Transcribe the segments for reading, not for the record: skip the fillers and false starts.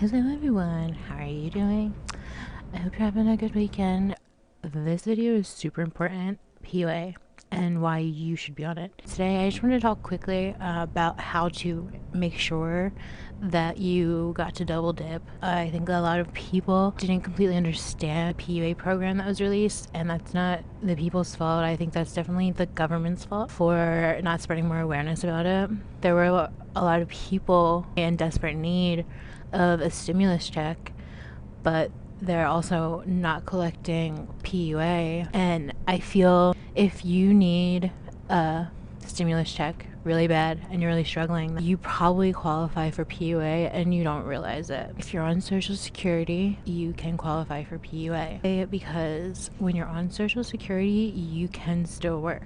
Hello everyone, how are you doing? I hope you're having a good weekend. This video is super important, PUA, and why you should be on it. Today I just want to talk quickly about how to make sure that you got to double dip. I think a lot of people didn't completely understand the PUA program that was released, and that's not the people's fault. I think that's definitely the government's fault for not spreading more awareness about it. There were a lot of people in desperate need of a stimulus check, but they're also not collecting PUA. And I feel if you need a stimulus check really bad and you're really struggling, you probably qualify for PUA and you don't realize it. If you're on Social Security, you can qualify for PUA because when you're on Social Security, you can still work.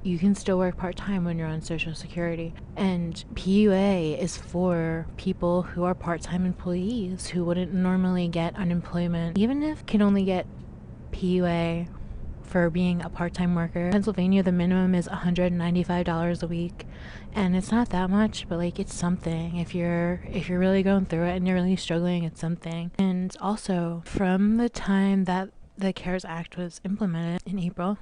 You can still work part-time when you're on Social Security. And PUA is for people who are part-time employees who wouldn't normally get unemployment. Even if you can only get PUA for being a part-time worker. In Pennsylvania, the minimum is $195 a week. And it's not that much, but like it's something. If you're really going through it and you're really struggling, it's something. And also, from the time that the CARES Act was implemented in April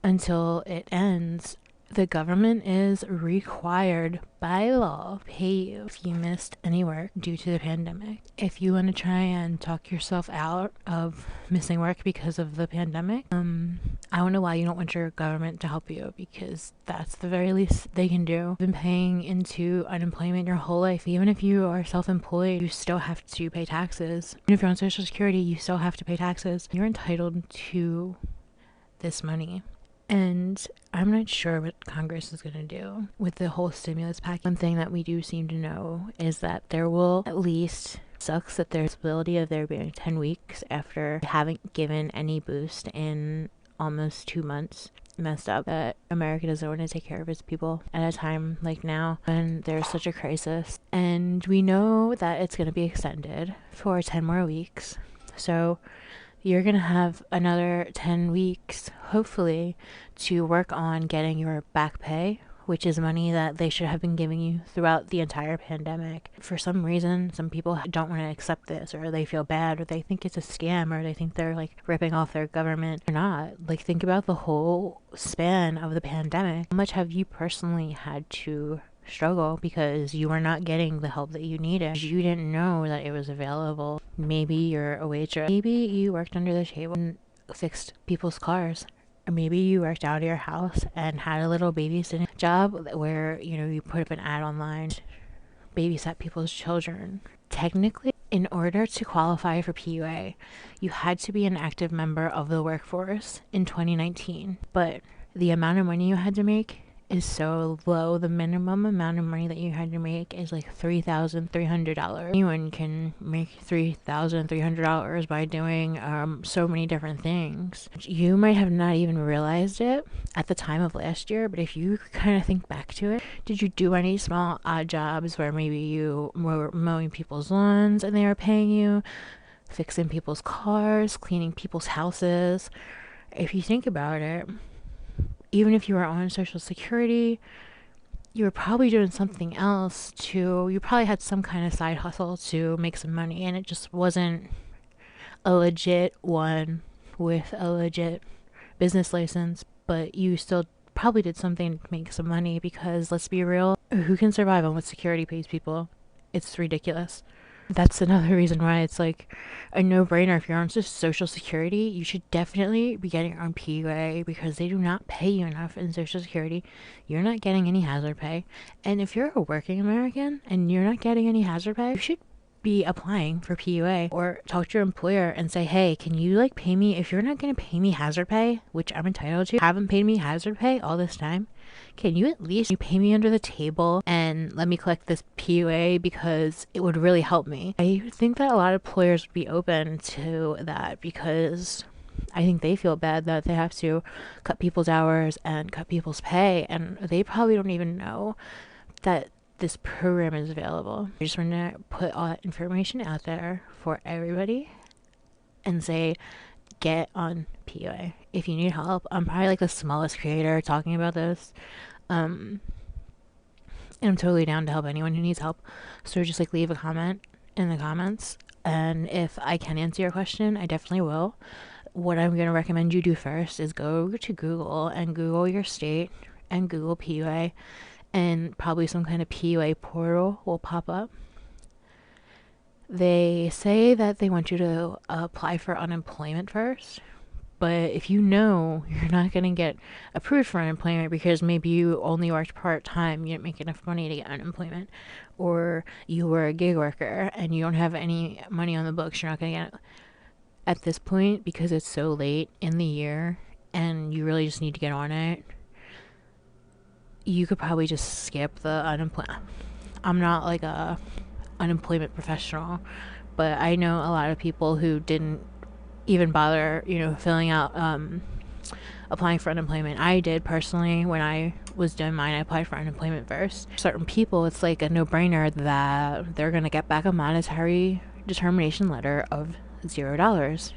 until it ends, the government is required by law to pay you if you missed any work due to the pandemic. If you want to try and talk yourself out of missing work because of the pandemic, I don't know why you don't want your government to help you, because that's the very least they can do. You've been paying into unemployment your whole life. Even if you are self-employed, you still have to pay taxes. Even if you're on Social Security, you still have to pay taxes. You're entitled to this money. And I'm not sure what Congress is going to do with the whole stimulus package. One thing that we do seem to know is that there will at least, sucks that there's a possibility of there being 10 weeks after haven't given any boost in almost 2 months. Messed up that America doesn't want to take care of its people at a time like now when there's such a crisis. And we know that it's going to be extended for 10 more weeks. So you're going to have another 10 weeks, hopefully, to work on getting your back pay, which is money that they should have been giving you throughout the entire pandemic. For some reason, some people don't want to accept this, or they feel bad, or they think it's a scam, or they think they're like ripping off their government. They're not. Like, think about the whole span of the pandemic. How much have you personally had to struggle because you were not getting the help that you needed? You didn't know that it was available. Maybe you're a waitress. Maybe you worked under the table and fixed people's cars. Or maybe you worked out of your house and had a little babysitting job where, you put up an ad online, babysat people's children. Technically, in order to qualify for PUA, you had to be an active member of the workforce in 2019. But the amount of money you had to make is so low. The minimum amount of money that you had to make is like $3,300. Anyone can make $3,300 by doing so many different things. You might have not even realized it at the time of last year, but if you kind of think back to it, did you do any small odd jobs where maybe you were mowing people's lawns and they were paying you, fixing people's cars, cleaning people's houses? If you think about it, even if you were on Social Security, you were probably doing something else you probably had some kind of side hustle to make some money, and it just wasn't a legit one with a legit business license, but you still probably did something to make some money, because let's be real, who can survive on what security pays people? It's ridiculous. That's another reason why it's like a no-brainer. If you're on Social Security, you should definitely be getting on PUA, because they do not pay you enough in Social Security. You're not getting any hazard pay. And if you're a working American and you're not getting any hazard pay, you should be applying for PUA, or talk to your employer and say, hey, can you pay me? If you're not going to pay me hazard pay, which I'm entitled to, haven't paid me hazard pay all this time, can you at least pay me under the table and let me collect this PUA, because it would really help me. I think that a lot of employers would be open to that, because I think they feel bad that they have to cut people's hours and cut people's pay, and they probably don't even know that this program is available. I just want to put all that information out there for everybody and say, get on PUA if you need help. I'm probably the smallest creator talking about this, and I'm totally down to help anyone who needs help. So just leave a comment in the comments. And if I can answer your question, I definitely will. What I'm going to recommend you do first is go to Google and Google your state and Google PUA, and probably some kind of PUA portal will pop up. They say that they want you to apply for unemployment first, but if you know you're not going to get approved for unemployment because maybe you only worked part-time, you didn't make enough money to get unemployment, or you were a gig worker and you don't have any money on the books, you're not going to get it at this point because it's so late in the year and you really just need to get on it. You could probably just skip the unemployment. I'm not like a unemployment professional, but I know a lot of people who didn't even bother, filling out, applying for unemployment. I did personally when I was doing mine. I applied for unemployment first. Certain people, it's like a no-brainer that they're gonna get back a monetary determination letter of $0.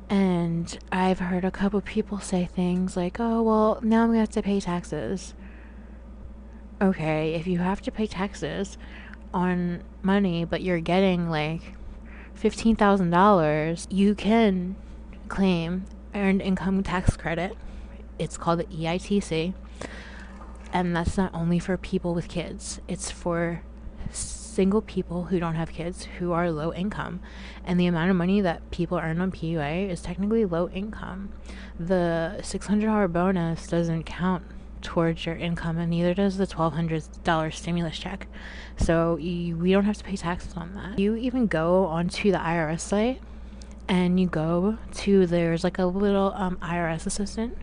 And I've heard a couple people say things like, oh, well, now I'm gonna have to pay taxes. Okay, if you have to pay taxes on money, but you're getting like $15,000, you can claim earned income tax credit. It's called the EITC, and that's not only for people with kids. It's for single people who don't have kids, who are low income, and the amount of money that people earn on PUA is technically low income. The $600 bonus doesn't count towards your income, and neither does the $1,200 stimulus check. So we don't have to pay taxes on that. You even go onto the IRS site and you go to, there's like a little IRS assistant,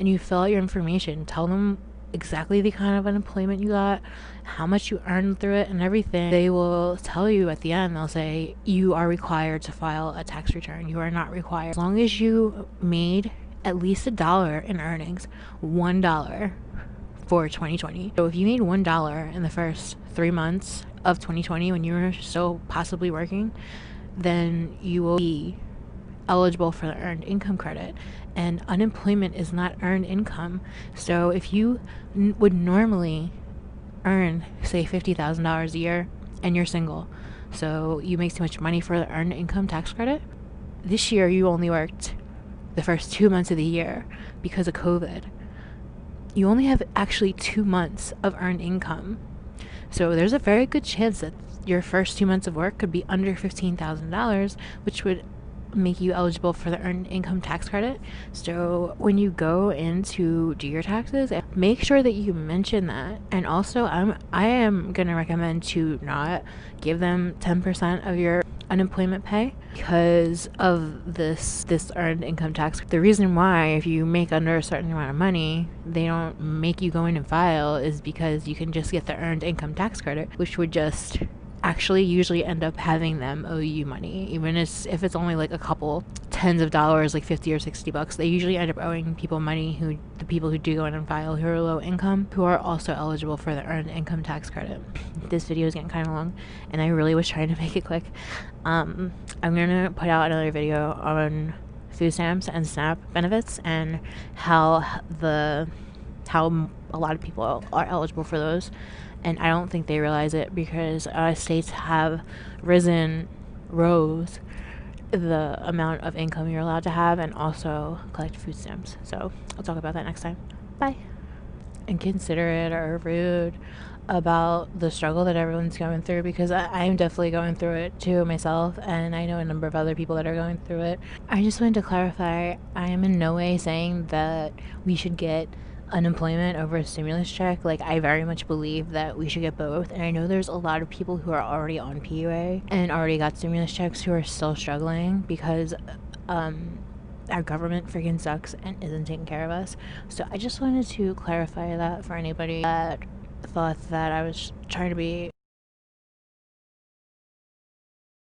and you fill out your information, tell them exactly the kind of unemployment you got, how much you earned through it, and everything. They will tell you at the end, they'll say you are required to file a tax return. You are not required. As long as you made at least $1 in earnings, $1 for 2020. So if you made $1 in the first 3 months of 2020 when you were still possibly working, then you will be eligible for the earned income credit. And unemployment is not earned income. So if you would normally earn, say, $50,000 a year and you're single, so you make too much money for the earned income tax credit, this year you only worked the first 2 months of the year because of COVID. You only have actually 2 months of earned income. So there's a very good chance that your first 2 months of work could be under $15,000, which would make you eligible for the earned income tax credit. So when you go in to do your taxes, make sure that you mention that. And also I am going to recommend to not give them 10% of your unemployment pay because of this earned income tax. The reason why, if you make under a certain amount of money, they don't make you go in and file is because you can just get the earned income tax credit, which would just actually usually end up having them owe you money, even if it's only like a couple tens of dollars, like $50 or $60. They usually end up owing people money, the people who do go in and file, who are low income, who are also eligible for the earned income tax credit. This video is getting kind of long and I really was trying to make it quick. I'm gonna put out another video on food stamps and SNAP benefits and how a lot of people are eligible for those. And I don't think they realize it because states have rose the amount of income you're allowed to have and also collect food stamps. So I'll talk about that next time. Bye. Inconsiderate or rude about the struggle that everyone's going through, because I'm definitely going through it too myself, and I know a number of other people that are going through it. I just wanted to clarify, I am in no way saying that we should get unemployment over a stimulus check. Like, I very much believe that we should get both, and I know there's a lot of people who are already on PUA and already got stimulus checks who are still struggling because our government freaking sucks and isn't taking care of us. So I just wanted to clarify that for anybody that thought that I was trying to be